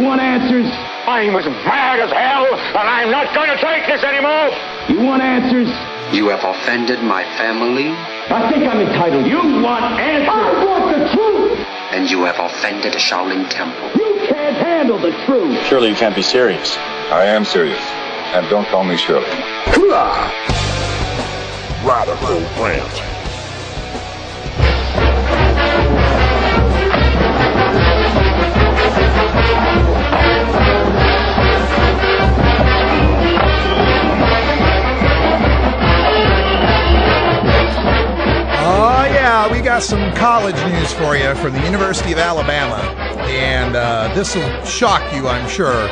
want answers? I'm as mad as hell, and I'm not going to take this anymore. You want answers? You have offended my family. I think I'm entitled. You want answers? I want the truth. And you have offended a Shaolin temple. You can't handle the truth. Surely you can't be serious. I am serious. And don't call me Shirley. Radical Rant. Oh, yeah, we got some college news for you from the University of Alabama. And this will shock you, I'm sure.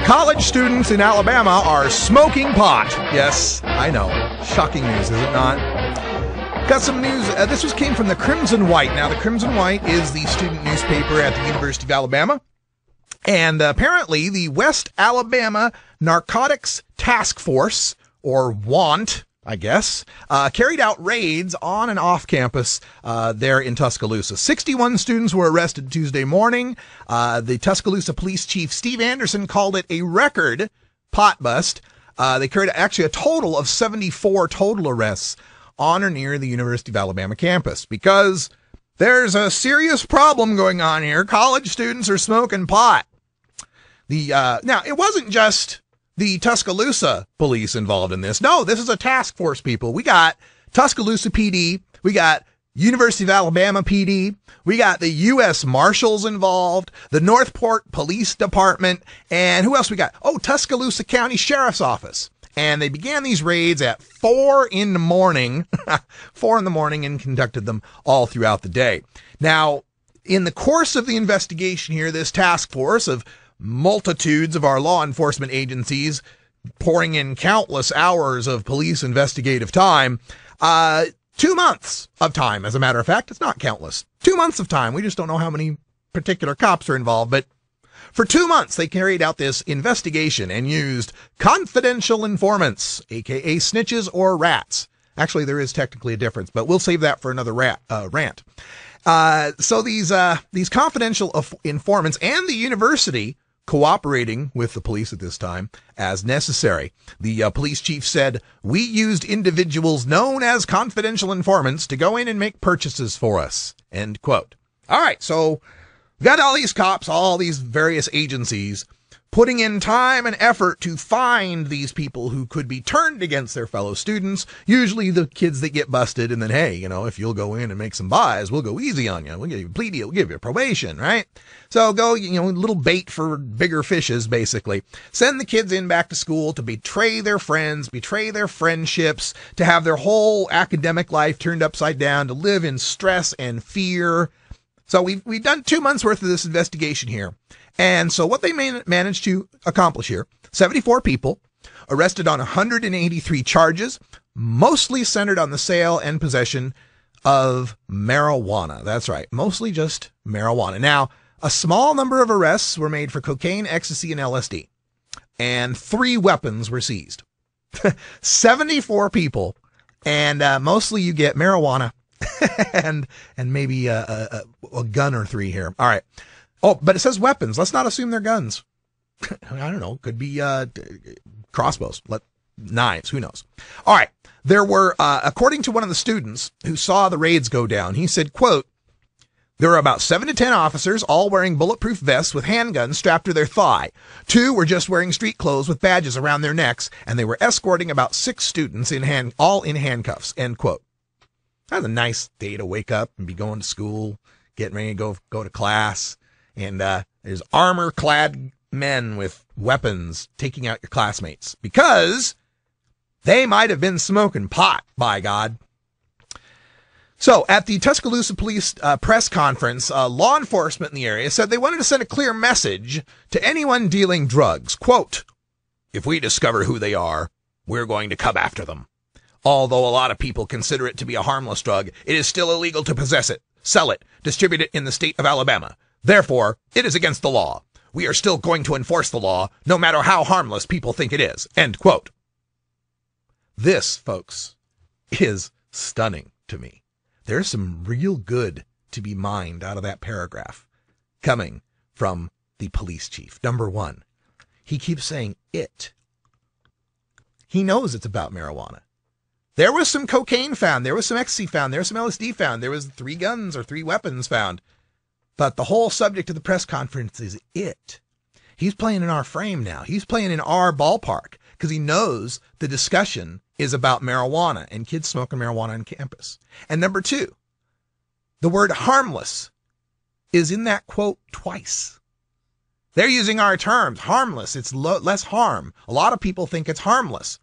College students in Alabama are smoking pot. Yes, I know. Shocking news, is it not? Got some news. This came from the Crimson White. Now, the Crimson White is the student newspaper at the University of Alabama. And apparently, the West Alabama Narcotics Task Force, or WANT, I guess, carried out raids on and off campus there in Tuscaloosa. 61 students were arrested Tuesday morning. The Tuscaloosa Police Chief Steve Anderson called it a record pot bust. They carried actually a total of 74 total arrests on or near the University of Alabama campus because there's a serious problem going on here. College students are smoking pot. Now, it wasn't just the Tuscaloosa police involved in this. No, this is a task force, people. We got Tuscaloosa PD. We got University of Alabama PD. We got the U.S. Marshals involved, the Northport Police Department, and who else we got? Oh, Tuscaloosa County Sheriff's Office. And they began these raids at 4 in the morning, 4 in the morning, and conducted them all throughout the day. Now, in the course of the investigation here, this task force of multitudes of our law enforcement agencies pouring in countless hours of police investigative time, 2 months of time, as a matter of fact. It's not countless. 2 months of time. We just don't know how many particular cops are involved, but for 2 months, they carried out this investigation and used confidential informants, aka snitches or rats. Actually, there is technically a difference, but we'll save that for another rant. So these confidential informants and the university cooperating with the police at this time as necessary. The police chief said, "We used individuals known as confidential informants to go in and make purchases for us." End quote. All right, so we've got all these cops, all these various agencies putting in time and effort to find these people who could be turned against their fellow students, usually the kids that get busted, and then, hey, you know, if you'll go in and make some buys, we'll go easy on you. We'll give you a plea deal. We'll give you probation, right? So go, you know, little bait for bigger fishes, basically. Send the kids in back to school to betray their friends, betray their friendships, to have their whole academic life turned upside down, to live in stress and fear. So we've done 2 months worth of this investigation here. And so what they managed to accomplish here, 74 people arrested on 183 charges, mostly centered on the sale and possession of marijuana. That's right. Mostly just marijuana. Now, a small number of arrests were made for cocaine, ecstasy, and LSD, and 3 weapons were seized. 74 people, and mostly you get marijuana and maybe a gun or 3 here. All right. Oh, but it says weapons. Let's not assume they're guns. I don't know. Could be crossbows, knives. Who knows? All right. There were, according to one of the students who saw the raids go down, he said, quote, "There were about 7 to 10 officers, all wearing bulletproof vests with handguns strapped to their thigh. 2 were just wearing street clothes with badges around their necks, and they were escorting about 6 students all in handcuffs." End quote. That's a nice day to wake up and be going to school, getting ready to go to class. And there's armor-clad men with weapons taking out your classmates because they might have been smoking pot, by God. So at the Tuscaloosa Police press conference, law enforcement in the area said they wanted to send a clear message to anyone dealing drugs. Quote, "If we discover who they are, we're going to come after them. Although a lot of people consider it to be a harmless drug, it is still illegal to possess it, sell it, distribute it in the state of Alabama. Therefore, it is against the law. We are still going to enforce the law, no matter how harmless people think it is." End quote. This, folks, is stunning to me. There's some real good to be mined out of that paragraph coming from the police chief. Number one, he keeps saying it. He knows it's about marijuana. There was some cocaine found. There was some ecstasy found. There was some LSD found. There was 3 guns or 3 weapons found. But the whole subject of the press conference is it. He's playing in our frame now. He's playing in our ballpark because he knows the discussion is about marijuana and kids smoking marijuana on campus. And number 2, the word harmless is in that quote twice. They're using our terms. Harmless. It's less harm. A lot of people think it's harmless.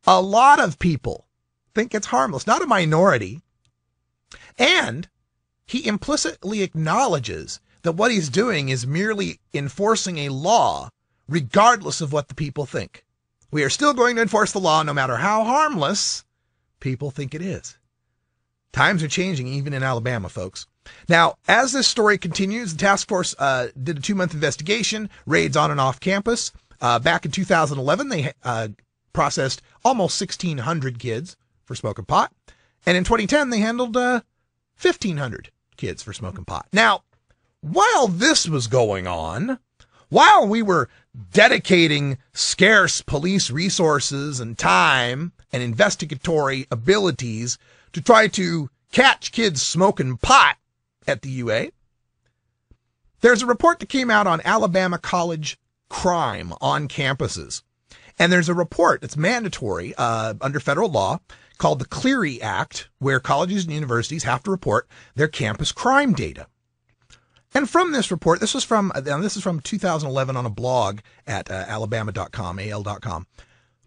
A lot of people think it's harmless, not a minority. And he implicitly acknowledges that what he's doing is merely enforcing a law, regardless of what the people think. We are still going to enforce the law no matter how harmless people think it is. Times are changing even in Alabama, folks. Now, as this story continues, the task force did a 2-month investigation, raids on and off campus. Back in 2011, they processed almost 1,600 kids for smoking pot. And in 2010, they handled 1,500 kids for smoking pot. Now, while this was going on, while we were dedicating scarce police resources and time and investigatory abilities to try to catch kids smoking pot at the UA, there's a report that came out on Alabama college crime on campuses. And there's a report that's mandatory under federal law called the Clery Act, where colleges and universities have to report their campus crime data. And from this report, this is from 2011 on a blog at alabama.com, al.com.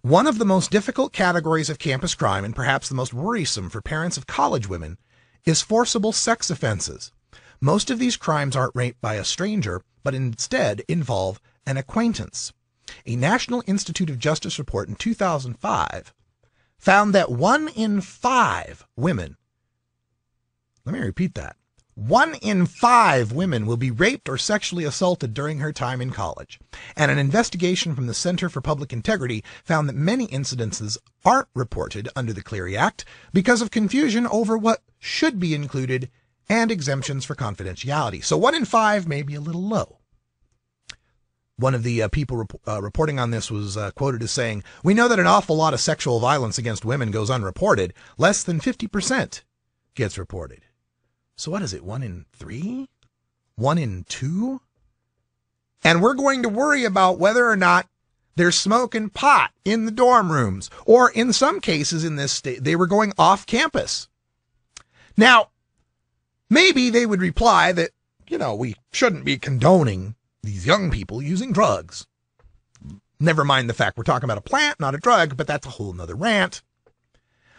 One of the most difficult categories of campus crime, and perhaps the most worrisome for parents of college women, is forcible sex offenses. Most of these crimes aren't rape by a stranger, but instead involve an acquaintance. A National Institute of Justice report in 2005 found that 1 in 5 women, let me repeat that, 1 in 5 women will be raped or sexually assaulted during her time in college. And an investigation from the Center for Public Integrity found that many incidences aren't reported under the Clery Act because of confusion over what should be included and exemptions for confidentiality. So 1 in 5 may be a little low. One of the people reporting on this was quoted as saying, "We know that an awful lot of sexual violence against women goes unreported. Less than 50% gets reported." So what is it, 1 in 3? 1 in 2? And we're going to worry about whether or not they're smoking pot in the dorm rooms, or in some cases in this state, they were going off campus. Now, maybe they would reply that, we shouldn't be condoning these young people using drugs. Never mind the fact we're talking about a plant, not a drug, but that's a whole nother rant.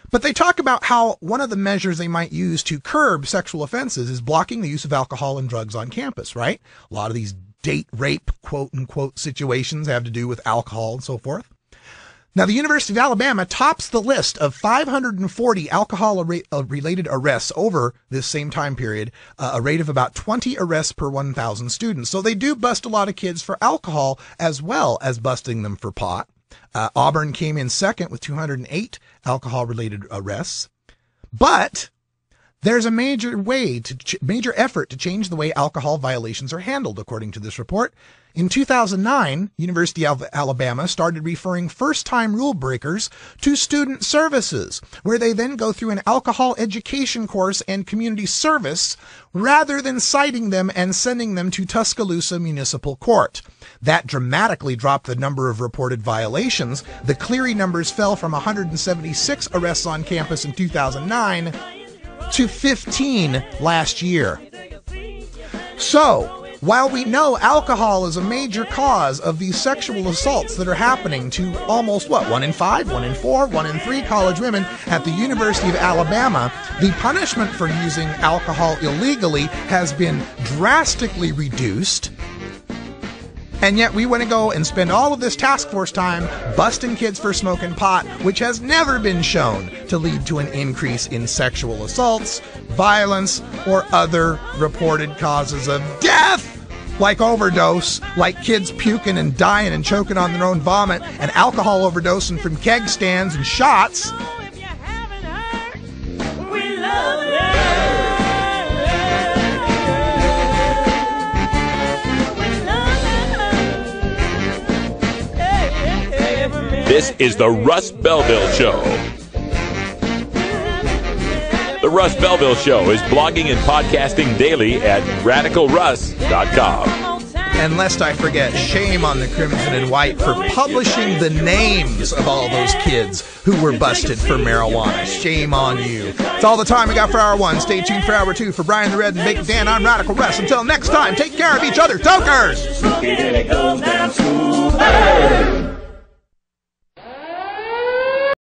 But they talk about how one of the measures they might use to curb sexual offenses is blocking the use of alcohol and drugs on campus, right? A lot of these date rape, quote unquote, situations have to do with alcohol and so forth. Now, the University of Alabama tops the list of 540 alcohol-related arrests over this same time period, a rate of about 20 arrests per 1,000 students. So they do bust a lot of kids for alcohol as well as busting them for pot. Auburn came in second with 208 alcohol-related arrests. But there's a major effort to change the way alcohol violations are handled, according to this report. In 2009, University of Alabama started referring first-time rule breakers to student services, where they then go through an alcohol education course and community service rather than citing them and sending them to Tuscaloosa Municipal Court. That dramatically dropped the number of reported violations. The Clery numbers fell from 176 arrests on campus in 2009 to 15 last year. So, while we know alcohol is a major cause of these sexual assaults that are happening to almost, 1 in 5, 1 in 4, 1 in 3 college women at the University of Alabama, the punishment for using alcohol illegally has been drastically reduced. And yet we want to go and spend all of this task force time busting kids for smoking pot, which has never been shown to lead to an increase in sexual assaults, violence, or other reported causes of death, like overdose, like kids puking and dying and choking on their own vomit, and alcohol overdosing from keg stands and shots. This is the Russ Belville Show. The Russ Belville Show is blogging and podcasting daily at radicalruss.com. And lest I forget, shame on the Crimson and White for publishing the names of all those kids who were busted for marijuana. Shame on you. It's all the time we got for Hour 1. Stay tuned for Hour 2. For Brian the Red and Big Dan, I'm Radical Russ. Until next time, take care of each other, tokers! It goes down smooth.